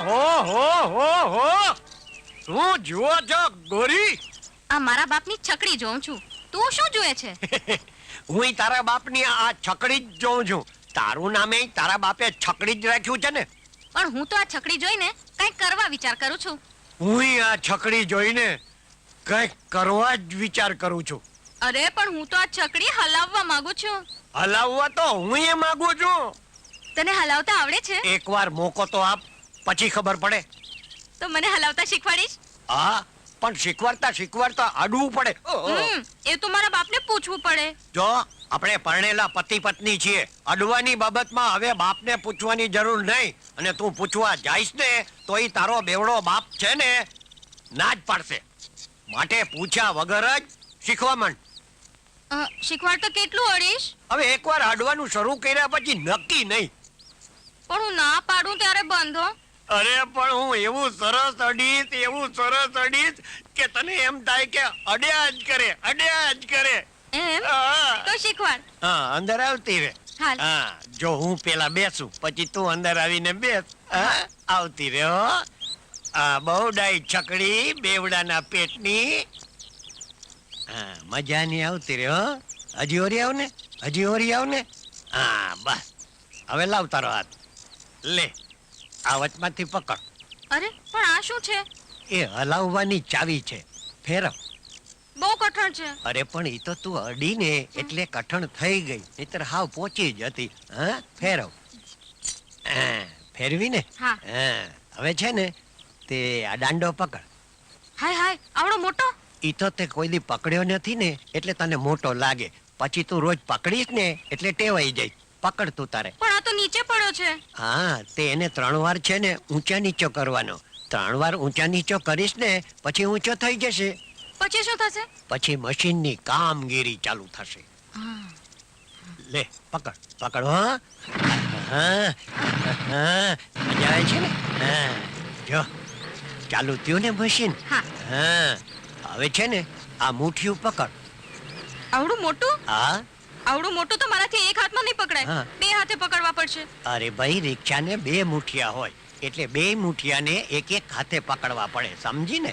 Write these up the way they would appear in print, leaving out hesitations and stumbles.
ઓહો શું જુઓ છો ગોરી? આ મારા બાપની છકડી જોઉં છું. તું શું જુએ છે? હું તારા બાપની આ છકડી જ જોઉં છું. તારું નામે તારા બાપે છકડી જ રાખ્યું છે ને. પણ હું તો આ છકડી જોઈને કંઈક કરવા વિચાર કરું છું. હું આ છકડી જોઈને કંઈક કરવા જ વિચાર કરું છું. અરે પણ હું તો આ છકડી હલાવવા માંગુ છું. હલાવવા તો હું એ માંગુ છું. તને હલાવતા આવડે છે? એકવાર મોકો તો આપ, પછી ખબર પડે. તો મને હલાવતા શીખવાડીશ? હા, પણ શીખવાડતા અડવું પડે. એ તો મારા બાપને પૂછવું પડે. જો આપણે પરણેલા પતિ પત્ની છીએ, અડવાની બાબતમાં હવે બાપને પૂછવાની જરૂર નહીં. અને તું પૂછવા જાઈશ ને તો ઈ તારો બેવડો બાપ છે ને ના જ પાડશે. માટે પૂછ્યા વગર જ શીખવા માંડ. શીખવાડ તો કેટલું અડીશ? હવે એકવાર અડવાનું શરૂ કર્યા પછી નક્કી નહીં. પણ હું ના પાડું ત્યારે બંધો. અરે પણ હું એવું સરસ અડીશ કે તને એમ થાય કે અડ્યા જ કરે. એમ? હા. તો શીખવાડ. હા, અંદર આવતી રે. હાલ. હા, જો હું પેલા બેસું પછી તું અંદર આવીને બેસ. હા, આવતી રે હો. આ બહુ ડાઈ છકડી બેવડાના પેટની. હા, મજાની આવતી રે હો. હજી ઓરી આવ ને. હા, બસ. હવે લાવ તારો હાથ. લે, આ વચમાંથી પકડ. અરે પણ આ શું છે? એ હલાવવાની ચાવી છે. ફેરવ. બહુ કઠણ છે. અરે પણ ઈ તો તું અડીને એટલે કઠણ થઈ ગઈ, નહીતર હાવ પહોંચી જ હતી. હા, ફેરવ. ફેરવી ને. હા. હવે છે ને તે આ દાંડો પકડ. હાય આવડો મોટો? ઈ તો તે કોઈ દી પકડ્યો નથી ને એટલે તને મોટો લાગે. પછી તું રોજ પકડીશ ને એટલે ટેવાઈ જાય. પકડ તું તારે. પણ આ તો નીચે પડ્યો છે. હા, તે એને 3 વાર છે ને ઊંચા નીચો કરવાનો. 3 વાર ઊંચા નીચો કરીશ ને પછી ઊંચો થઈ જશે. પછી શું થશે? પછી મશીનની કામગીરી ચાલુ થશે. લે, પકડ હો. હા, મજા આવે છે ને. હા, જો ચાલુ થયું ને મશીન. હા, હવે છે ને આ મુઠ્ઠીયું પકડ. આવડું મોટું? હા. આવડું મોટું તો મારાથી એક હાથમાં નહીં પકડાય. હા. 2 હાથે પકડવા પડશે. અરે ભાઈ, રિક્ષાને 2 મુઠિયા હોય એટલે 2 મુઠિયાને એક હાથે પકડવા પડે, સમજી ને.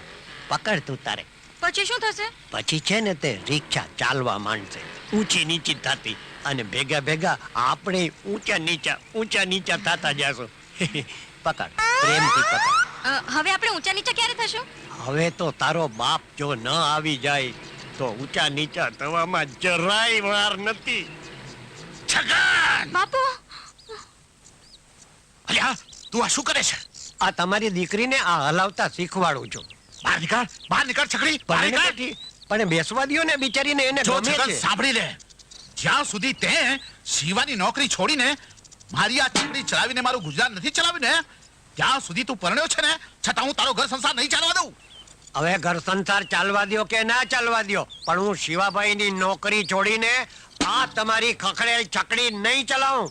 પકડ તું તારે. પછી શું થશે? પછી છે ને તે રિક્ષા ચાલવા માંડશે, ઊંચી નીચી થતી. અને ભેગા આપણે ઊંચા નીચા થતા જશું. પકડ, પ્રેમથી પકડ. હવે આપણે ઊંચા નીચા ક્યારે થશું? હવે તો તારો બાપ જો ન આવી જાય તો ઊંચા નીચા થવામાં જરાય વાર નથી. છગન! બાપુ! અલ્યા, તું આ શું કરે છે? આ તમારી દીકરીને આ હલાવતા શીખવાડું છું. બહાર નીકળ છકડી, બહાર નીકળ. પણ બેસવા દ્યો ને બિચારીને, એને જો ગમે છગન, છે. સાંભળી લે. જ્યાં સુધી તે શિવાની નોકરી છોડીને મારી આ છકડી ચલાવીને મારું ગુજરાન નથી ચલાવીને, ત્યાં સુધી તું પરણ્યો છે ને, છતાં હું તારો ઘર સંસાર નહીં ચાલવા દઉં. હવે ઘર સંસાર ચાલવા દ્યો કે ના ચાલવા દ્યો, પણ હું શિવાભાઈની નોકરી છોડીને આ તમારી ખખડેલ છકડી નહીં ચલાવું.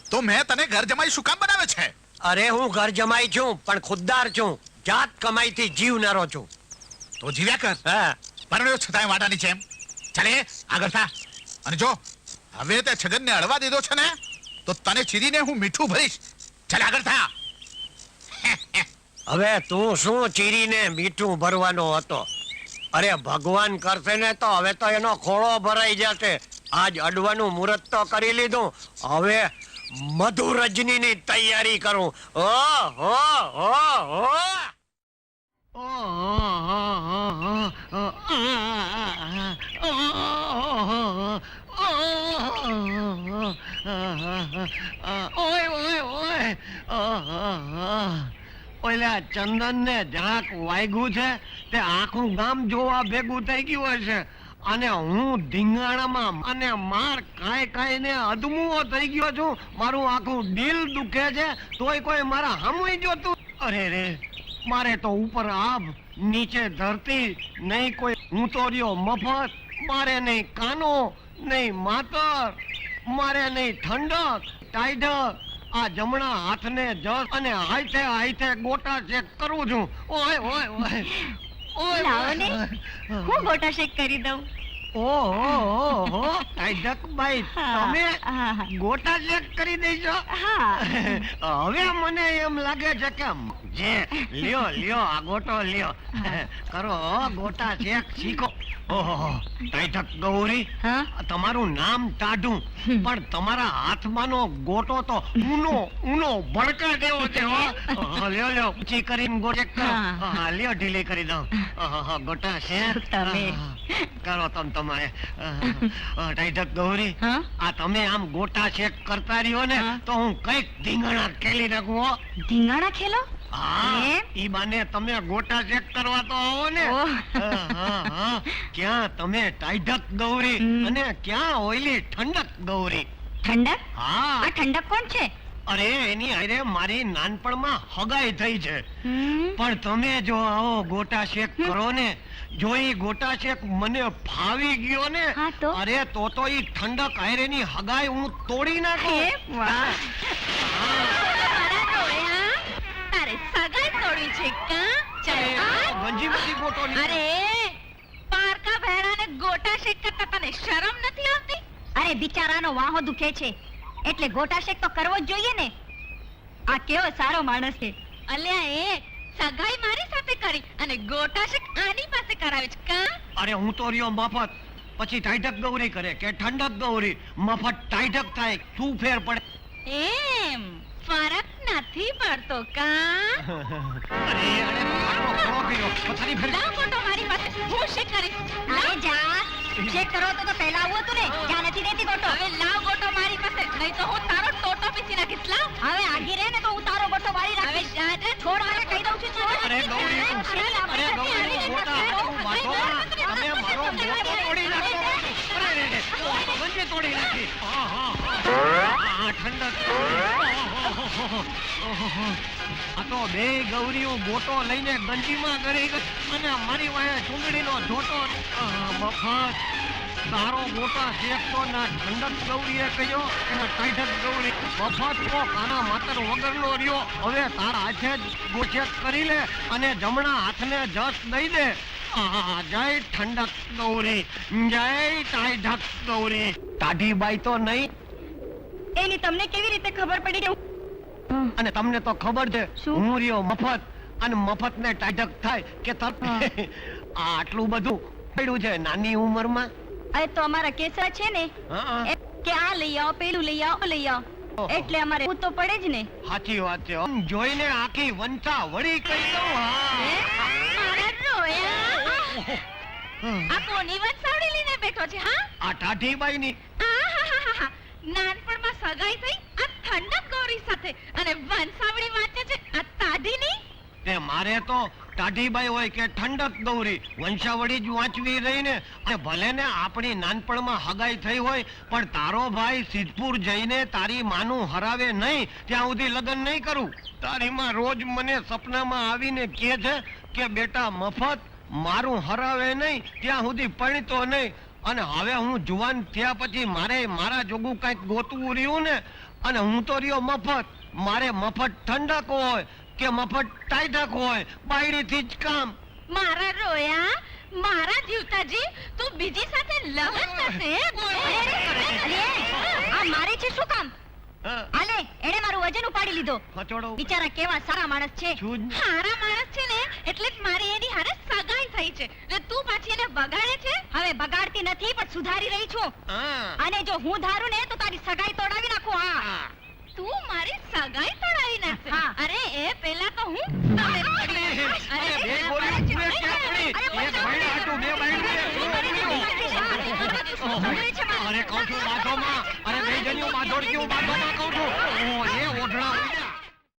તો મેં તને ઘર જમાઈ શું કામ બનાવે છે? અરે હું ઘર જમાઈ છું પણ ખુદદાર છું, જાત કમાઈથી જીવનારો છું. તો જીવ્યા કર. હા, પરણ્યો છતાંય વાટાની છે એમ. ચાલે આગળ થા. અને જો હવે તે છગનને અડવા દીધો છે ને તો તને ચીરીને હું મીઠું ભરીશ. ચાલે આગળ થા. હવે તું શું ચીરીને મીઠું ભરવાનો હતો? અરે ભગવાન કરશે ને તો હવે તો એનો ખોળો ભરાઈ જશે. આજ અડવાનું મુહૂર્ત તો કરી લીધું, હવે મધુ રજનીની તૈયારી કરું. ઓલા ચંદન ને જરાક વાગ્યું છે તે આખું ગામ જોવા ભેગું થઈ ગયું હશે. અને હું ધીંગાણામાં અને માર કાઈ ને અધમુઓ થઈ ગયો છું. મારું આખું દિલ દુખે છે તોય કોઈ મારા સામું જોતું. અરે રે, મારે તો ઉપર આભ નીચે ધરતી, નહીં કોઈ ઊંતોરિયો મફત, મારે નહીં કાનો નહીં માતર, મારે નહીં ઠંડક ટાઈડર. આ જમણા હાથને જસ અને હાથે ગોટા ચેક કરું છું. ઓય લાવો ને, હું ગોટા શેક કરી દઉં. ઓહો ટાઈડકભાઈ તમે ગોટા ચેક કરી દેજો હવે મને એમ લાગે છે કે જે લ્યો આ ગોટો લ્યો કરો ગોટા ચેક શીખો ઓહો ટાઈડક ગૌરી હા? તમારું નામ ટાઢું પણ તમારા હાથમાંનો ગોટો તો ઊનો ભડકા જેવો છે હો લ્યો ઊંચી કરીને ગોટ ચેક કરો હા. હા લ્યો ઢીલી કરી દઉં ગોટા છે તમે. કરો તમારે ટાઈડક ગૌરી હા? આ તમે આમ ગોટા ચેક કરતા રહ્યો ને હા. તો હું કઈક ધીંગાણા કેલી નાખું હો ધીંગાણા ખેલો હા એમ? ઈ બાને તમે ગોટા ચેક કરવા તો આવો ને ઓહ. હા. ક્યાં તમે ટાઈડક ગૌરી હમ. અને ક્યાં ઓઈલી ઠંડક ગૌરી ઠંડક હા આ ઠંડક કોણ છે અરે એની હારે મારી નાનપણમાં હગાઈ થઈ છે હમ. પણ તમે જો આવો ગોટા શેક કરો ને જો ઈ ગોટા શેક મને ફાવી ગયો ને હા તો? અરે તો ઈ ઠંડક હારેની હગાઈ હું તોડી નાખું એ વાહ. મારા ડોળ્યા, તારે સગાઈ તોડવી છે કાં? ચાલ, આ. ગંજીમાંથી ગોટો લીધો. અરે પારકા ભેડાને ગોટા શેક કરતા તને શરમ નથી આવતી? અરે બિચારાનો વાહો દુખે છે એટલે ગોટા શેક તો કરવો જ જોઈએ ને. આ કેવો સારો માણસ છે. અલ્યા એ સગાઈ મારી સાથે કરી અને ગોટા શેક આની પાસે કરાવે છે કાં? અરે હું તો રહ્યો મફત પછી ટાઈટક ગૌરી કરે કે ઠંડક ગૌરી મફત ટાઈટક થાય શું ફેર પડે એમ ફરક નથી પડતો કાં? અરે મારો ખો ગયો પથારી ફેર લાવ ગોટો મારી પાસે, હું શેક કરીશ. અરે જા, શેક કરો તો પહેલા આવું હતું ને, જ્યાં નથી દેતી ગોટો. હવે લાવ ગોટો મારી પાસે, નહીં તો હું તારો ટોટો પીસી નાખીશ. લાવ. હવે આગી રહે ને તો હું તારો ગોટો વાળી રાખીશ. હવે જા જા, છોડ આને કહી દઉં છું, છોડ. અરે ગૌરી અરે ગૌરી ગોટા હાથું બાંધો તમે મારો ગોટો તોડી નાખો અરે ગંજી તોડી નાખી હા ઠંડક આ તો બે ગૌરીઓ ગોટો લઈને ગંજીમાં કરી ગઈ અને મારી વાહે ચૂંદડીનો જોટો મફત તારો ગોટા શેકતો ના ઠંડક ગૌરીએ કહ્યો અને ટાઈઠક ગૌરી મફત કો કાના માતર વગરનો રહ્યો હવે તારા હાથે જ ગોચેક કરી લે અને જમણા હાથને જસ દઈ દે જય ઠંડક ગૌરી જય ટાઈઠક ગૌરી ટાઢીબાઈ તો નહીં એની તમને કેવી રીતે ખબર પડી કે અને તમને તો ખબર છે શું? હું રહ્યો મફત અને મફત ને ટાઢક થાય કે આ આટલું બધું પડ્યું છે નાની ઉંમરમાં અરે તો અમારા કેસરા છે ને હા એ કે આ લઈ આવો પેલું લઈ આવો લઈ આવો એટલે અમારે તો પડે જ ને. સાચી વાત છે આમ જોઈને આખી વંશા વળી કહી દઉં હા મારા રોયા. આ કોની વંશાવળી લઈને બેઠો છે હા? આ ટાઢીબાઈ ની આહાહાહા. નાનપણમાં સગાઈ થઈ આ ઠંડક ગૌરી સાથે અને વંશાવળી વાંચે છે આ તાઢીની. તે મારે તો ટાઢીબાઈ હોય કે ઠંડક ગૌરી વંશાવળી જ વાંચવી રહી ને અને ભલે ને આપણી નાનપણમાં હગાઈ થઈ હોય પણ તારો ભાઈ સિદ્ધપુર જઈને તારી માનું હરાવે નહીં ત્યાં સુધી લગ્ન નહીં કરું. તારી માં રોજ મને સપનામાં આવીને કહે છે કે બેટા મફત મારું હરાવે નહીં ત્યાં સુધી પરણતો નહીં અને હવે હું જુવાન થયા પછી મારે મારા જોગું કંઈક ગોતવું રહ્યું ને અને હું તો રહ્યો મફત મારે મફત ઠંડક હોય કે મફત ટાઈટક હોય બાયડીથી જ કામ મારા રોયા મારા જીવતાજી તું બીજી સાથે લગ્ન કરશે અરે આ મારે છે શું કામ? હાલે એણે મારું વજન ઉપાડી લીધો. ફચોડો બિચારા કેવા સારા માણસ છે. છું જ. સારા માણસ છે ને એટલે જ મારી એની હારે સગાઈ થઈ છે ને તું પાછી એને બગાડે છે. હવે બગાડતી નથી પણ સુધારી રહી છું હા અને જો હું ધારું ને તો તારી સગાઈ તોડાવી નાખું. હા તું મારી સગાઈ તોડાવી નાખશે. અરે એ પહેલા તો હું તમે પડી. અરે બે ગોળીઓ પૂરે ક્યાં પડી? એક ભાઈ હાટું બે બાયડી અરે કહું છું બાધોમાં અરે બે જણિયું બાધોડ કેવું બાધોમાં કહું છું